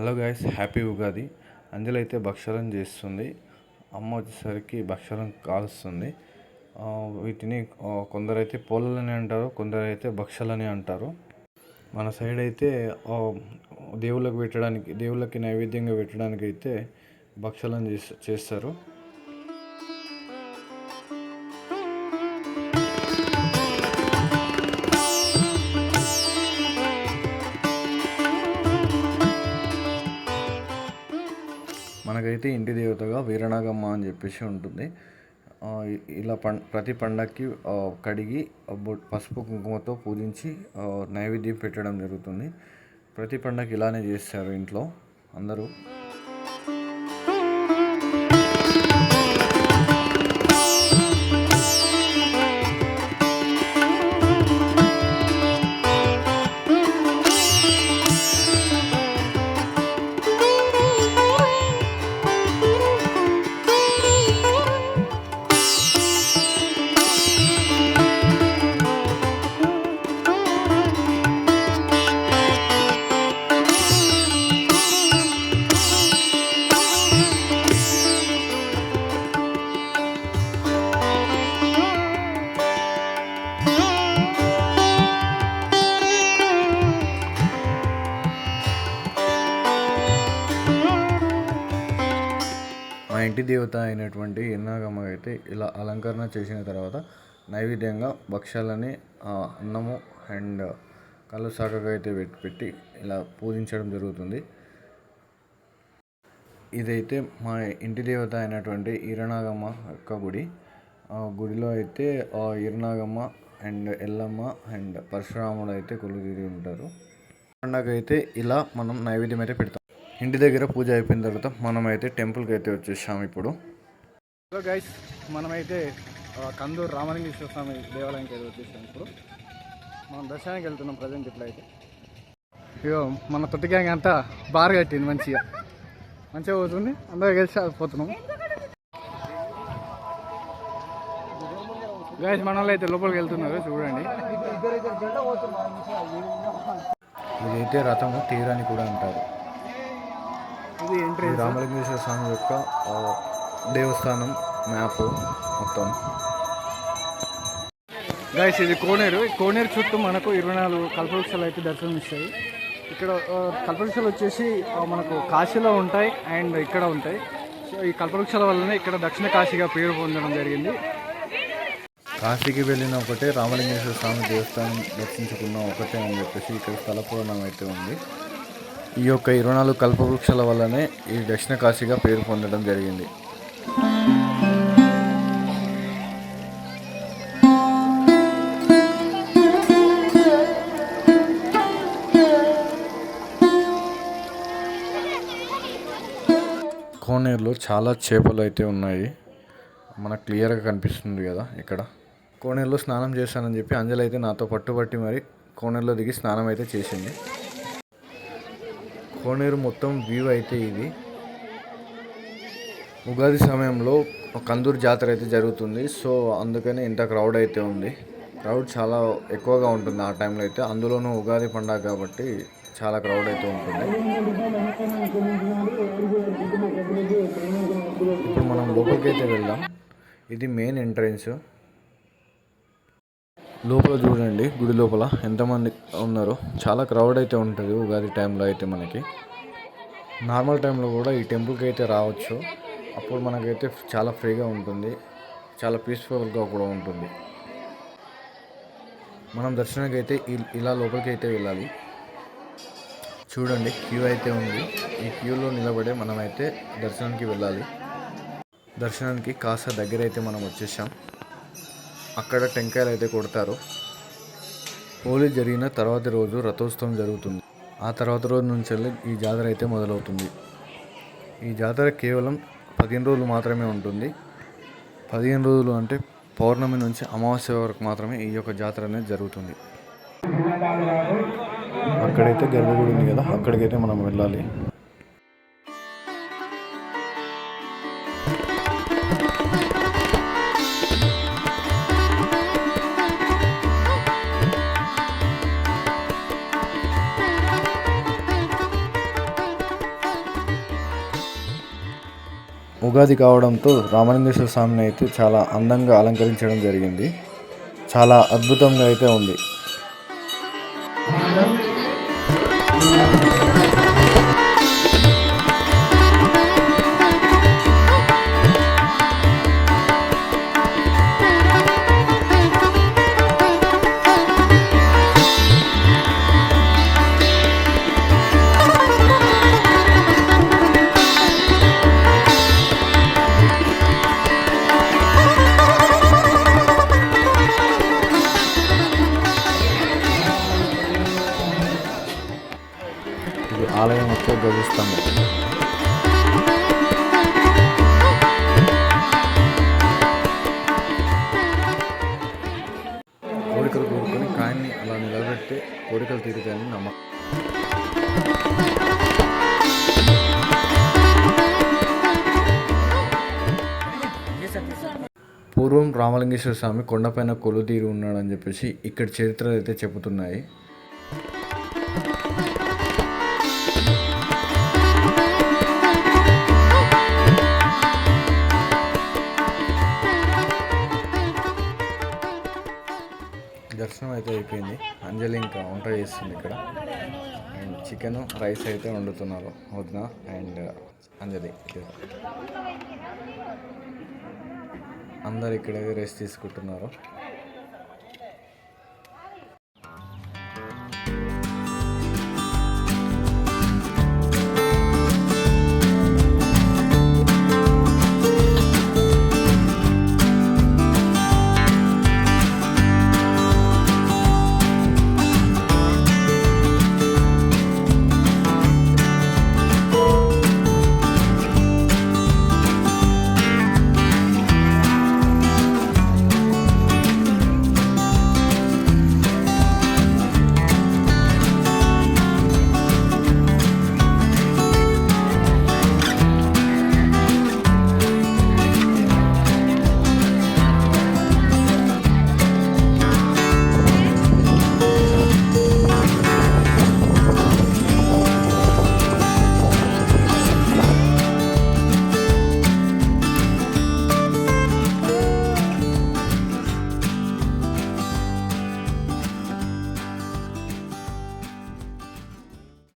Hello guys, happy Ugadi. Anjali అయితే భక్షాలను చేస్తుంది. అమ్మ వచ్చేసరికి భక్షాలను కాలుస్తుంది. వీటిని కొందరైతే పోలలని అంటారు, కొందరైతే భక్షాలని అంటారు. మన సైడ్ అయితే దేవుళ్ళకి నైవేద్యంగా పెట్టడానికి అయితే భక్షాలను చేస్తారు. మనకైతే ఇంటి దేవతగా వీరనాగమ్మ అని చెప్పేసి ఉంటుంది. ఇలా ప్రతి పండగకి కడిగి పసుపు కుంకుమతో పూజించి నైవేద్యం పెట్టడం జరుగుతుంది. ప్రతి పండగకి ఇలానే చేస్తారు ఇంట్లో అందరూ. మా ఇంటి దేవత అయినటువంటి వీరనాగమ్మ అయితే ఇలా అలంకరణ చేసిన తర్వాత నైవేద్యంగా భక్ష్యాలని అన్నము అండ్ కళ్ళు సాకగా అయితే పెట్టి ఇలా పూజించడం జరుగుతుంది. ఇదైతే మా ఇంటి దేవత అయినటువంటి వీరనాగమ్మ యొక్క గుడి. గుడిలో అయితే వీరనాగమ్మ అండ్ ఎల్లమ్మ అండ్ పరశురాముడు అయితే కొలువుతీరి ఉంటారు. పండగ అయితే ఇలా మనం నైవేద్యం అయితే పెడతాం. ఇంటి దగ్గర పూజ అయిపోయిన తర్వాత మనమైతే టెంపుల్కి అయితే వచ్చేసాము. ఇప్పుడు హలో గైస్, మనమైతే కందూరు రామలింగేశ్వర స్వామి దేవాలయానికి అయితే వచ్చేసాం. ఇప్పుడు మనం దర్శనానికి వెళ్తున్నాం. ప్రజెంట్ ఇట్లా అయితే ఇగో మన తొట్టి గ్యాంగ్ అంతా బార్ కట్టింది, మంచిగా పోతుంది. అందరూ కలిసి పోతున్నాం. గైస్ మన వాళ్ళు అయితే లోపలికి వెళ్తున్నారు, చూడండి. ఇదైతే రథము తీరాని కూడా అంటారు. ఇది ఎంట్రీ రామలింగేశ్వర స్వామి యొక్క దేవస్థానం మ్యాప్ మొత్తం. గైస్ ఇది కోనేరు చుట్టూ మనకు 24 కల్పవృక్షాలు అయితే దర్శనం ఇస్తాయి. ఇక్కడ కల్పవృక్షాలు వచ్చేసి మనకు కాశీలో ఉంటాయి అండ్ ఇక్కడ ఉంటాయి. సో ఈ కల్పవృక్షాల వల్లనే ఇక్కడ దక్షిణ కాశీగా పేరు పొందడం జరిగింది. కాశీకి వెళ్ళిన ఒకటే, రామలింగేశ్వర స్వామి దేవస్థానం దర్శించుకున్న ఒకటే అని చెప్పేసి ఇక్కడ స్థల పురాణం అయితే ఉంది. ఈ యొక్క 24 కల్పవృక్షాల వల్లనే ఈ దక్షిణ కాశీగా పేరు పొందడం జరిగింది. కోనేరులో చాలా చేపలు అయితే ఉన్నాయి, మనకు క్లియర్గా కనిపిస్తుంది కదా. ఇక్కడ కోనేరులో స్నానం చేస్తానని చెప్పి అంజలి అయితే నాతో పట్టుబట్టి మరి కోనేరులో దిగి స్నానం అయితే చేసింది. కోనేరు మొత్తం వ్యూ అయితే ఇది. ఉగాది సమయంలో కందూరు జాతర అయితే జరుగుతుంది. సో అందుకని ఇంత క్రౌడ్ అయితే ఉంది. క్రౌడ్ చాలా ఎక్కువగా ఉంటుంది ఆ టైంలో అయితే. అందులోనూ ఉగాది పండుగ కాబట్టి చాలా క్రౌడ్ అయితే ఉంటుంది. ఇప్పుడు మనం లోపలికి అయితే వెళ్దాం. ఇది మెయిన్ ఎంట్రన్స్. లోపల చూడండి, గుడి లోపల ఎంతమంది ఉన్నారో. చాలా క్రౌడ్ అయితే ఉంటుంది ఉగాది టైంలో అయితే. మనకి నార్మల్ టైంలో కూడా ఈ టెంపుల్కి అయితే రావచ్చు. అప్పుడు మనకైతే చాలా ఫ్రీగా ఉంటుంది, చాలా పీస్ఫుల్గా కూడా ఉంటుంది. మనం దర్శనానికి అయితే ఇలా లోపలికి అయితే వెళ్ళాలి. చూడండి, క్యూ అయితే ఉంది. ఈ క్యూలో నిలబడే మనమైతే దర్శనానికి వెళ్ళాలి. దర్శనానికి కాస్త దగ్గర అయితే మనం వచ్చేసాం. అక్కడ టెంకాయలు అయితే కొడతారు. హోలీ జరిగిన తర్వాతి రోజు రథోత్సవం జరుగుతుంది. ఆ తర్వాత రోజు నుంచి ఈ జాతర అయితే మొదలవుతుంది. ఈ జాతర కేవలం 15 రోజులు మాత్రమే ఉంటుంది. 15 రోజులు అంటే పౌర్ణమి నుంచి అమావాస్య వరకు మాత్రమే ఈ యొక్క జాతర అనేది జరుగుతుంది. అక్కడైతే గర్భగుడి ఉంది కదా, అక్కడికైతే మనం వెళ్ళాలి. ఉగాది కావడంతో రామలింగేశ్వర స్వామిని అయితే చాలా అందంగా అలంకరించడం జరిగింది. చాలా అద్భుతంగా అయితే ఉంది. ఇది ఆలయం యొక్క గజస్తంభం. కోరికలు కోరుకొని కాయన్ని అలా నిలబెడితే కోరికలు తీరుతాయని నమ్మకం. పూర్వం రామలింగేశ్వర స్వామి కొండపైన కొలుతీరి ఉన్నాడని చెప్పేసి ఇక్కడ చరిత్రలు అయితే చెబుతున్నాయి. దర్శనం అయితే అయిపోయింది. అంజలి ఇంకా వంట చేస్తుంది ఇక్కడ. అండ్ చికెన్ రైస్ అయితే వండుతున్నారు వదిన అండ్ అంజలి. అందరు ఇక్కడైతే రెస్ట్ తీసుకుంటున్నారు.